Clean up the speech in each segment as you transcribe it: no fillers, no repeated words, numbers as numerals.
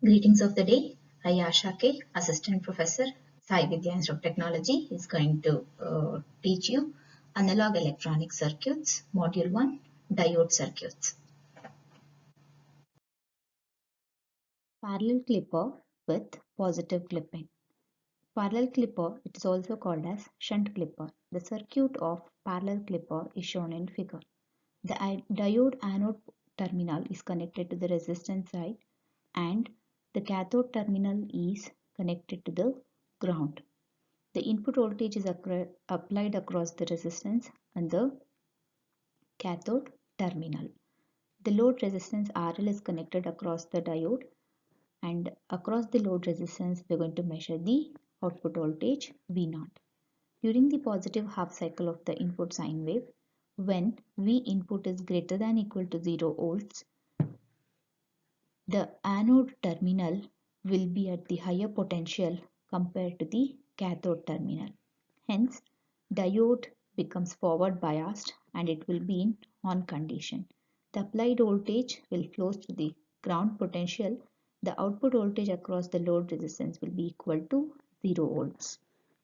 Greetings of the day. I, Asha K, Assistant Professor, Sai Vidya Institute of Technology, is going to teach you Analog Electronic Circuits, Module 1, Diode Circuits. Parallel clipper with positive clipping. Parallel clipper, it is also called as shunt clipper. The circuit of parallel clipper is shown in figure. The diode anode terminal is connected to the resistance side and the cathode terminal is connected to the ground. The input voltage is applied across the resistance and the cathode terminal. The load resistance RL is connected across the diode, and across the load resistance we are going to measure the output voltage V0. During the positive half cycle of the input sine wave, when V input is greater than equal to 0 volts, the anode terminal will be at the higher potential compared to the cathode terminal. Hence, diode becomes forward biased and it will be in on condition. The applied voltage will flow to the ground potential. The output voltage across the load resistance will be equal to 0 volts.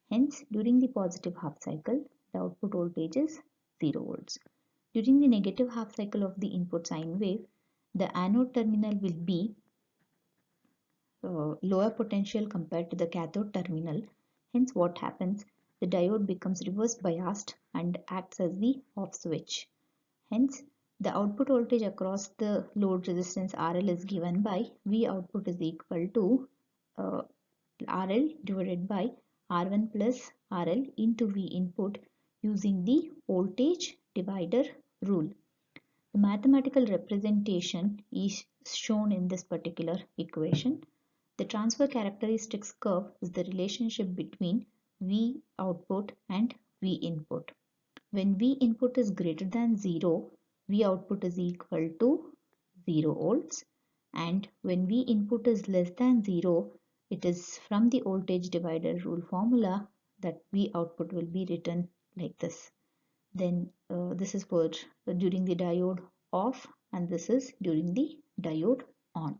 Hence, during the positive half cycle, the output voltage is 0 volts. During the negative half cycle of the input sine wave, the anode terminal will be lower potential compared to the cathode terminal. Hence, what happens? The diode becomes reverse biased and acts as the off switch. Hence, the output voltage across the load resistance RL is given by V output is equal to RL divided by R1 plus RL into V input using the voltage divider rule. The mathematical representation is shown in this particular equation. The transfer characteristics curve is the relationship between V output and V input. When V input is greater than 0, V output is equal to 0 volts, and when V input is less than 0, it is from the voltage divider rule formula that V output will be written like this. Then this is for during the diode off and this is during the diode on.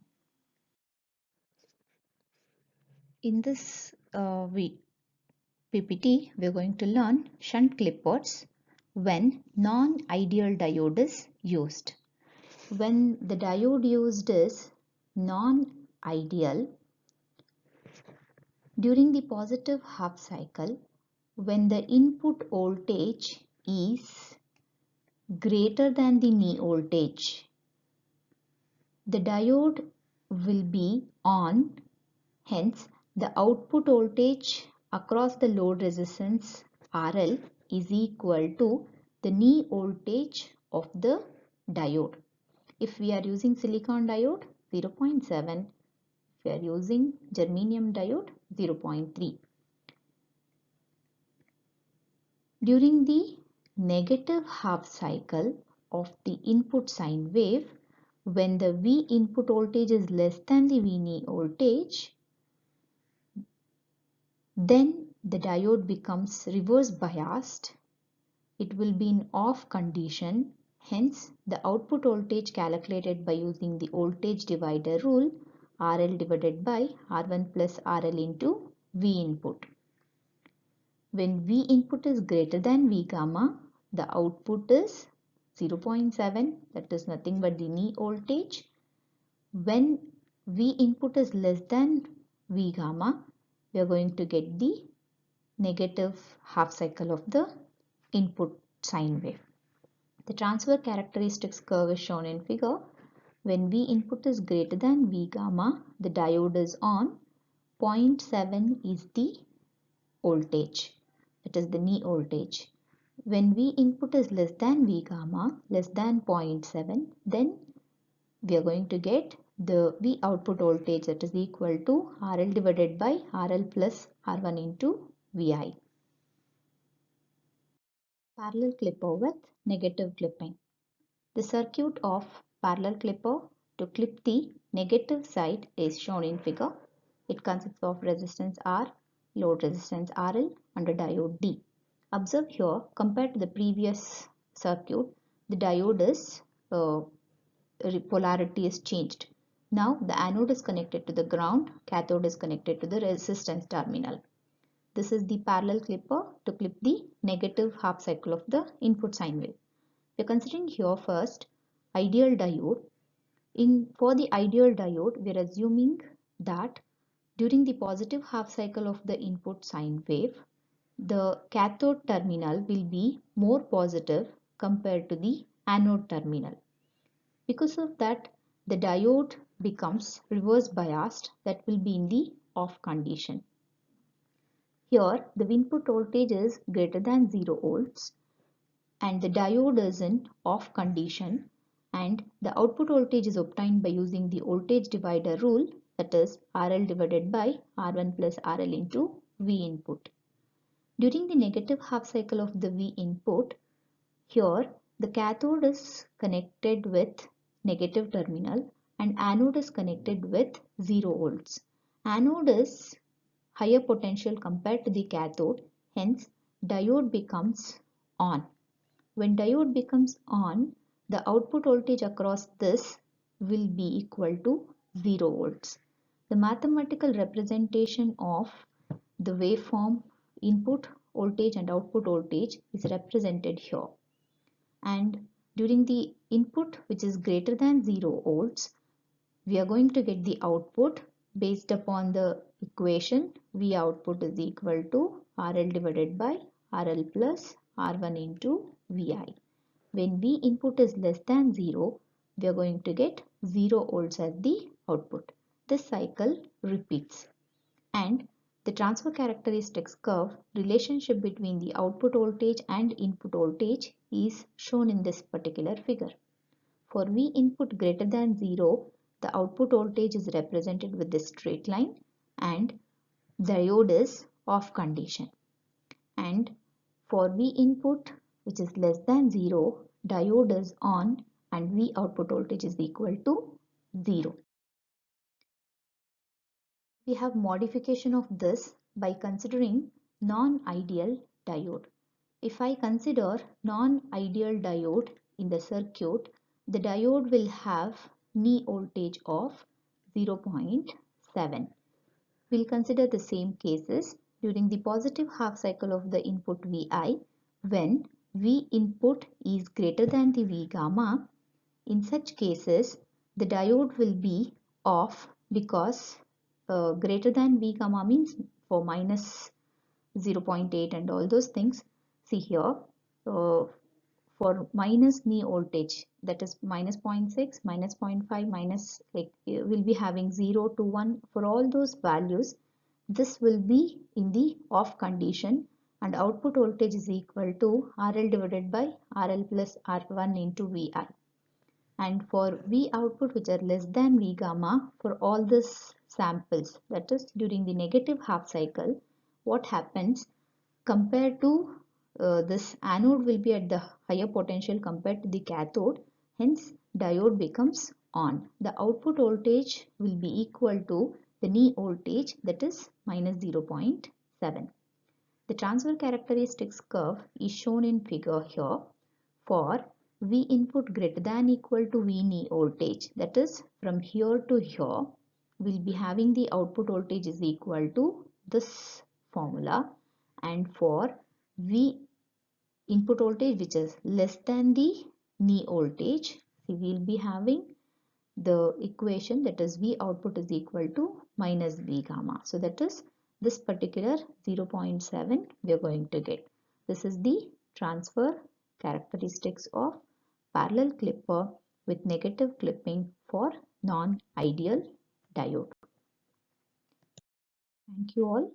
In this PPT, we are going to learn shunt clippers when non-ideal diode is used. When the diode used is non-ideal, during the positive half cycle, when the input voltage is greater than the knee voltage, the diode will be on. Hence, the output voltage across the load resistance RL is equal to the knee voltage of the diode. If we are using silicon diode, 0.7. If we are using germanium diode, 0.3. During the negative half cycle of the input sine wave, when the V input voltage is less than the V knee voltage, then the diode becomes reverse biased. It will be in off condition. Hence, the output voltage calculated by using the voltage divider rule, RL divided by R1 plus RL into V input. When V input is greater than V gamma, the output is 0.7, that is nothing but the knee voltage. When V input is less than V gamma, we are going to get the negative half cycle of the input sine wave. The transfer characteristics curve is shown in figure. When V input is greater than V gamma, the diode is on. 0.7 is the voltage, that is the knee voltage. When V input is less than V gamma, less than 0.7, then we are going to get the V output voltage, that is equal to RL divided by RL plus R1 into VI. Parallel clipper with negative clipping. The circuit of parallel clipper to clip the negative side is shown in figure. It consists of resistance R, load resistance RL and a diode D. Observe here, compared to the previous circuit, the diode is polarity is changed. Now the anode is connected to the ground, cathode is connected to the resistance terminal. This is the parallel clipper to clip the negative half cycle of the input sine wave. We are considering here first ideal diode. For the ideal diode, we are assuming that during the positive half cycle of the input sine wave, the cathode terminal will be more positive compared to the anode terminal. Because of that, the diode becomes reverse biased, that will be in the off condition. Here the input voltage is greater than 0 volts and the diode is in off condition, and the output voltage is obtained by using the voltage divider rule, that is RL divided by R1 plus RL into V input. During the negative half cycle of the V input, here the cathode is connected with negative terminal and anode is connected with 0 volts. Anode is higher potential compared to the cathode, hence diode becomes on. When diode becomes on, the output voltage across this will be equal to 0 volts. The mathematical representation of the waveform input voltage and output voltage is represented here. And during the input, which is greater than 0 volts, we are going to get the output based upon the equation V output is equal to RL divided by RL plus R1 into VI. When V input is less than 0, we are going to get 0 volts as the output. This cycle repeats. And the transfer characteristics curve relationship between the output voltage and input voltage is shown in this particular figure. For V input greater than 0, the output voltage is represented with this straight line and diode is off condition. And for V input which is less than 0, diode is on and V output voltage is equal to 0. We have modification of this by considering non-ideal diode. If I consider non-ideal diode in the circuit, the diode will have knee voltage of 0.7. We'll consider the same cases during the positive half cycle of the input Vi when V input is greater than the V gamma. In such cases, the diode will be off because greater than V gamma means for minus 0.8 and all those things. See here, for minus knee voltage, that is minus 0.6, minus 0.5, minus will be having 0 to 1. For all those values, this will be in the off condition and output voltage is equal to RL divided by RL plus R1 into VI. And for V output which are less than V gamma, for all these samples, that is during the negative half cycle, what happens compared to this anode will be at the higher potential compared to the cathode, hence diode becomes on. The output voltage will be equal to the knee voltage, that is minus 0.7. The transfer characteristics curve is shown in figure here. For V input greater than equal to V knee voltage, that is from here to here, we'll be having the output voltage is equal to this formula. And for V input voltage which is less than the knee voltage, we will be having the equation, that is V output is equal to minus V gamma. So that is this particular 0.7 we are going to get. This is the transfer characteristics of parallel clipper with negative clipping for non-ideal diode. Thank you all.